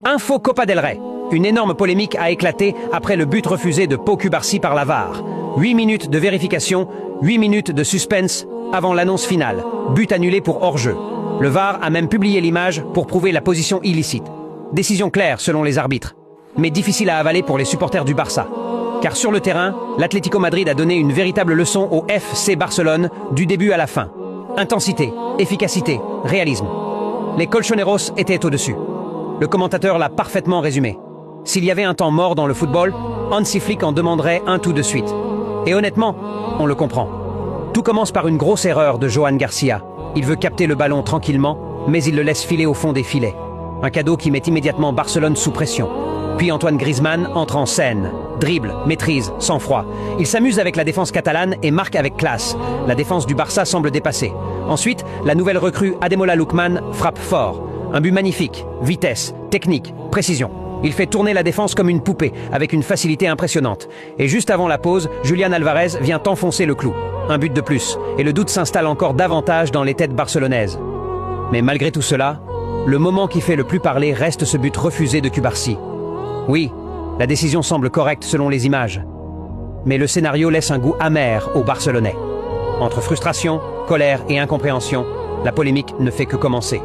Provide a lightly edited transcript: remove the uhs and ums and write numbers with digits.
Info Copa del Rey. Une énorme polémique a éclaté après le but refusé de Pau Cubarsí par la VAR. 8 minutes de vérification, 8 minutes de suspense avant l'annonce finale. But annulé pour hors-jeu. Le VAR a même publié l'image pour prouver la position illicite. Décision claire selon les arbitres, mais difficile à avaler pour les supporters du Barça. Car sur le terrain, l'Atlético Madrid a donné une véritable leçon au FC Barcelone du début à la fin. Intensité, efficacité, réalisme. Les colchoneros étaient au-dessus. Le commentateur l'a parfaitement résumé. S'il y avait un temps mort dans le football, Hansi Flick en demanderait un tout de suite. Et honnêtement, on le comprend. Tout commence par une grosse erreur de Johan Garcia. Il veut capter le ballon tranquillement, mais il le laisse filer au fond des filets. Un cadeau qui met immédiatement Barcelone sous pression. Puis Antoine Griezmann entre en scène. Dribble, maîtrise, sang-froid. Il s'amuse avec la défense catalane et marque avec classe. La défense du Barça semble dépassée. Ensuite, la nouvelle recrue Ademola Lookman frappe fort. Un but magnifique. Vitesse, technique, précision. Il fait tourner la défense comme une poupée, avec une facilité impressionnante. Et juste avant la pause, Julián Alvarez vient enfoncer le clou. Un but de plus, et le doute s'installe encore davantage dans les têtes barcelonaises. Mais malgré tout cela, le moment qui fait le plus parler reste ce but refusé de Cubarsí. Oui, la décision semble correcte selon les images. Mais le scénario laisse un goût amer aux Barcelonais. Entre frustration, colère et incompréhension, la polémique ne fait que commencer.